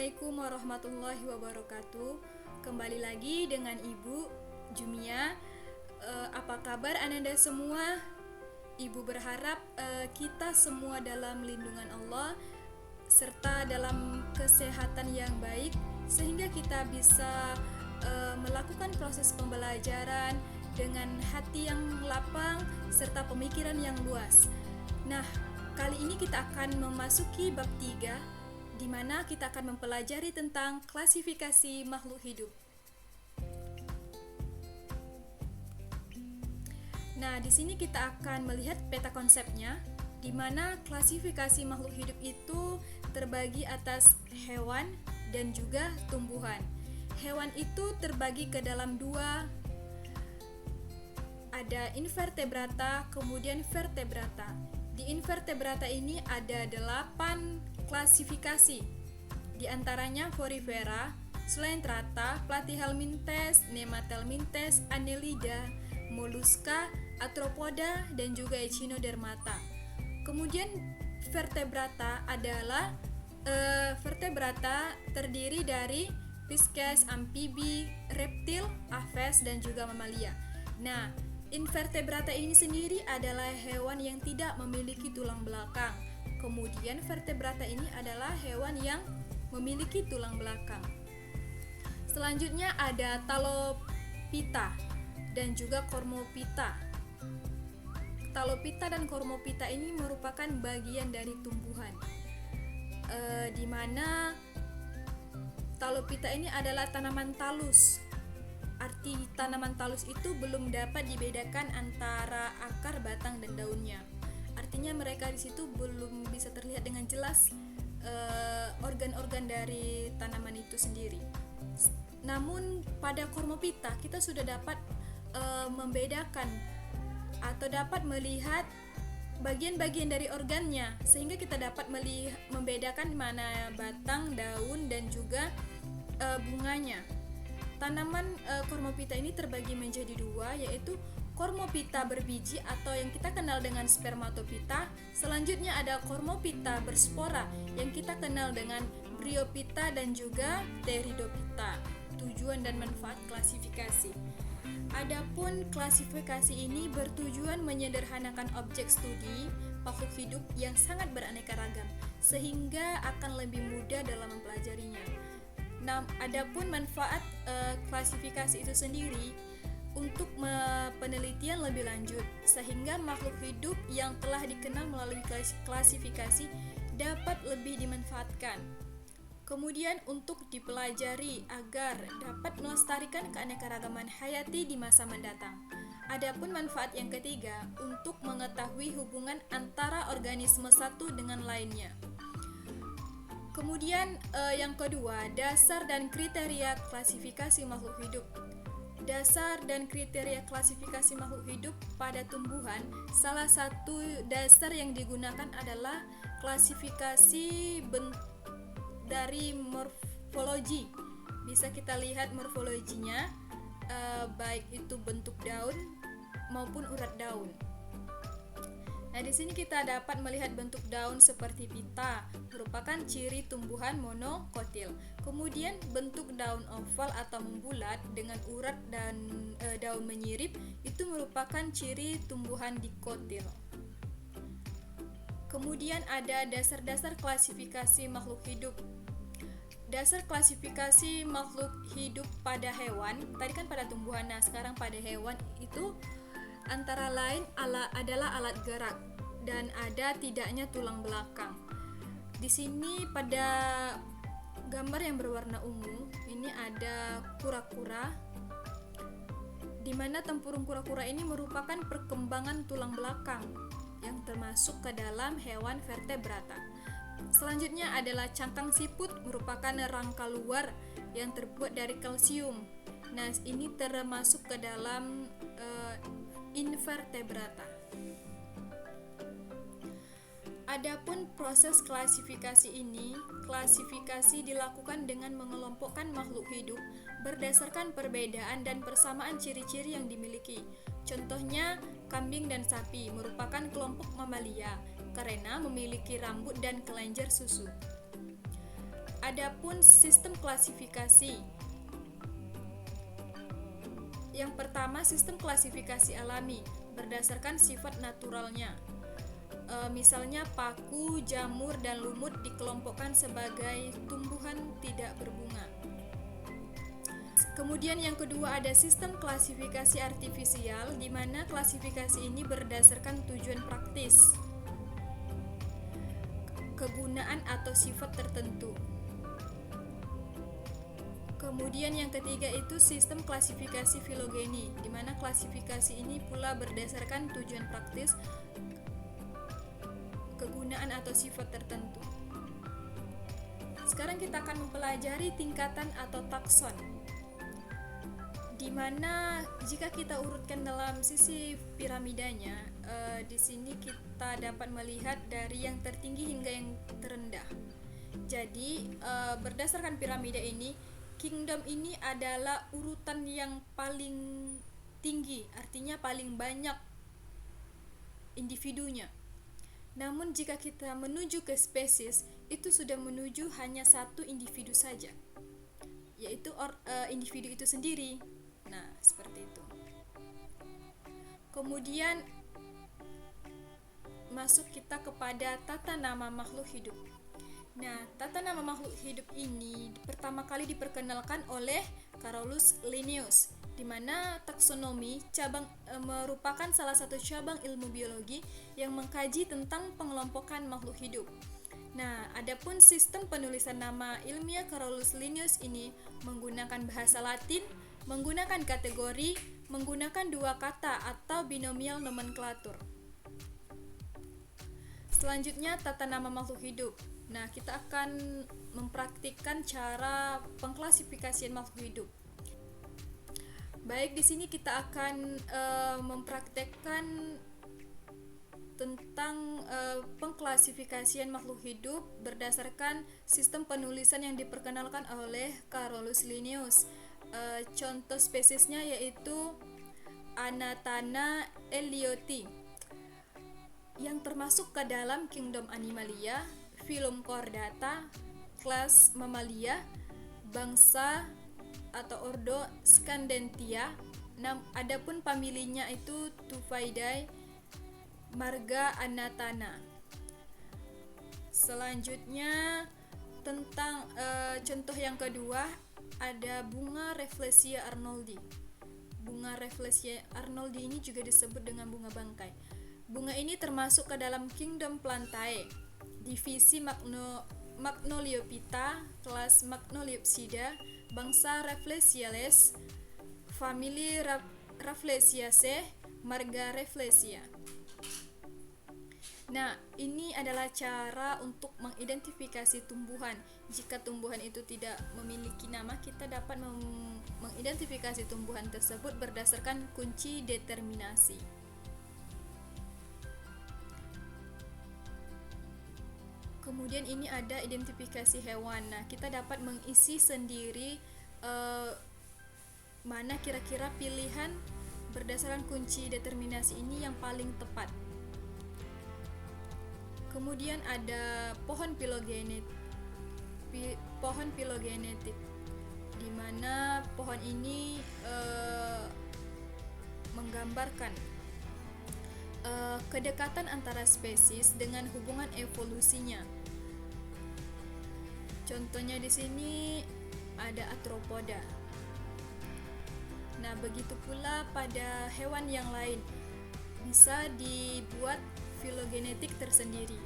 Assalamualaikum warahmatullahi wabarakatuh. Kembali lagi dengan Ibu Jumia. Apa kabar Ananda semua? Ibu berharap kita semua dalam lindungan Allah serta dalam kesehatan yang baik, sehingga kita bisa melakukan proses pembelajaran dengan hati yang lapang serta pemikiran yang luas. Nah, kali ini kita akan memasuki bab 3, di mana kita akan mempelajari tentang klasifikasi makhluk hidup. Nah, di sini kita akan melihat peta konsepnya, di mana klasifikasi makhluk hidup itu terbagi atas hewan dan juga tumbuhan. Hewan itu terbagi ke dalam dua, ada invertebrata, kemudian vertebrata. Di invertebrata ini ada 8 klasifikasi, di antaranya Porifera, Coelenterata, Platyhelminthes, Nemathelminthes, Annelida, Mollusca, Arthropoda, dan juga Echinodermata. Kemudian vertebrata adalah vertebrata terdiri dari Pisces, amfibi, reptil, aves, dan juga mamalia. Nah, invertebrata ini sendiri adalah hewan yang tidak memiliki tulang belakang. Kemudian vertebrata ini adalah hewan yang memiliki tulang belakang. Selanjutnya ada Talopita dan juga Cormopita. Talopita dan Cormopita ini merupakan bagian dari tumbuhan, di mana Talopita ini adalah tanaman talus. Arti tanaman talus itu belum dapat dibedakan antara akar, batang, dan daunnya. Artinya mereka di situ belum bisa terlihat dengan jelas organ-organ dari tanaman itu sendiri. Namun pada Cormopita kita sudah dapat membedakan atau dapat melihat bagian-bagian dari organnya, sehingga kita dapat membedakan mana batang, daun, dan juga bunganya. Tanaman Cormopita ini terbagi menjadi dua, yaitu Cormopita berbiji atau yang kita kenal dengan Spermatopita. Selanjutnya ada Cormopita berspora yang kita kenal dengan Bryophyta dan juga Pteridophyta. Tujuan dan manfaat klasifikasi. Adapun klasifikasi ini bertujuan menyederhanakan objek studi makhluk hidup yang sangat beraneka ragam, sehingga akan lebih mudah dalam mempelajarinya. Nah, adapun manfaat klasifikasi itu sendiri untuk penelitian lebih lanjut, sehingga makhluk hidup yang telah dikenal melalui klasifikasi dapat lebih dimanfaatkan. Kemudian untuk dipelajari agar dapat melestarikan keanekaragaman hayati di masa mendatang. Adapun manfaat yang ketiga, untuk mengetahui hubungan antara organisme satu dengan lainnya. Kemudian yang kedua, dasar dan kriteria klasifikasi makhluk hidup. Dasar dan kriteria klasifikasi makhluk hidup pada tumbuhan, salah satu dasar yang digunakan adalah klasifikasi dari morfologi. Bisa kita lihat morfologinya, baik itu bentuk daun maupun urat daun. Nah, di sini kita dapat melihat bentuk daun seperti pita, merupakan ciri tumbuhan monokotil. Kemudian bentuk daun oval atau membulat dengan urat dan daun menyirip itu merupakan ciri tumbuhan dikotil. Kemudian ada dasar-dasar klasifikasi makhluk hidup. Dasar klasifikasi makhluk hidup pada hewan, tadi kan pada tumbuhan, nah sekarang pada hewan itu antara lain adalah alat gerak dan ada tidaknya tulang belakang. Di sini pada gambar yang berwarna ungu ini ada kura-kura, di mana tempurung kura-kura ini merupakan perkembangan tulang belakang yang termasuk ke dalam hewan vertebrata. Selanjutnya adalah cangkang siput, merupakan rangka luar yang terbuat dari kalsium. Nah, ini termasuk ke dalam invertebrata. Adapun proses klasifikasi ini, klasifikasi dilakukan dengan mengelompokkan makhluk hidup berdasarkan perbedaan dan persamaan ciri-ciri yang dimiliki. Contohnya, kambing dan sapi merupakan kelompok mamalia karena memiliki rambut dan kelenjar susu. Adapun sistem klasifikasi. Yang pertama, sistem klasifikasi alami berdasarkan sifat naturalnya. Misalnya paku, jamur, dan lumut dikelompokkan sebagai tumbuhan tidak berbunga. Kemudian yang kedua ada sistem klasifikasi artifisial, di mana klasifikasi ini berdasarkan tujuan praktis, kegunaan atau sifat tertentu. Kemudian yang ketiga itu sistem klasifikasi filogeni, di mana klasifikasi ini pula berdasarkan tujuan praktis, kegunaan atau sifat tertentu. Sekarang kita akan mempelajari tingkatan atau takson, di mana jika kita urutkan dalam sisi piramidanya, di sini kita dapat melihat dari yang tertinggi hingga yang terendah. Jadi berdasarkan piramida ini, kingdom ini adalah urutan yang paling tinggi, artinya paling banyak individunya. Namun jika kita menuju ke spesies, itu sudah menuju hanya satu individu saja, yaitu individu itu sendiri. Nah, seperti itu. Kemudian masuk kita kepada tata nama makhluk hidup. Nah, tata nama makhluk hidup ini pertama kali diperkenalkan oleh Carolus Linnaeus, di mana taksonomi merupakan salah satu cabang ilmu biologi yang mengkaji tentang pengelompokan makhluk hidup. Nah, adapun sistem penulisan nama ilmiah Carolus Linnaeus ini menggunakan bahasa Latin, menggunakan kategori, menggunakan dua kata atau binomial nomenklatur. Selanjutnya tata nama makhluk hidup. Nah, kita akan mempraktikkan cara pengklasifikasian makhluk hidup. Baik, di sini kita akan mempraktekkan tentang pengklasifikasian makhluk hidup berdasarkan sistem penulisan yang diperkenalkan oleh Carolus Linnaeus. Contoh spesiesnya yaitu Anathana ellioti yang termasuk ke dalam kingdom Animalia, filum Chordata, kelas Mamalia, bangsa atau ordo Scandentia. Adapun familinya itu Tupidae, marga Anathana. Selanjutnya tentang contoh yang kedua ada bunga Rafflesia arnoldi. Bunga Rafflesia arnoldi ini juga disebut dengan bunga bangkai. Bunga ini termasuk ke dalam kingdom Plantae, divisi Magnoliophyta, kelas Magnoliopsida, bangsa Rafflesiales, famili Rafflesiaceae, marga Rafflesia. Nah, ini adalah cara untuk mengidentifikasi tumbuhan. Jika tumbuhan itu tidak memiliki nama, kita dapat mengidentifikasi tumbuhan tersebut berdasarkan kunci determinasi. Kemudian ini ada identifikasi hewan. Nah, kita dapat mengisi sendiri mana kira-kira pilihan berdasarkan kunci determinasi ini yang paling tepat. Kemudian ada pohon filogenetik, di mana pohon ini menggambarkan kedekatan antara spesies dengan hubungan evolusinya. Contohnya di sini ada arthropoda. Nah, begitu pula pada hewan yang lain bisa dibuat filogenetik tersendiri.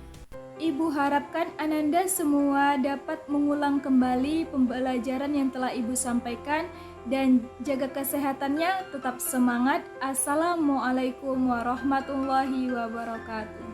Ibu harapkan Ananda semua dapat mengulang kembali pembelajaran yang telah Ibu sampaikan dan jaga kesehatannya, tetap semangat. Assalamualaikum warahmatullahi wabarakatuh.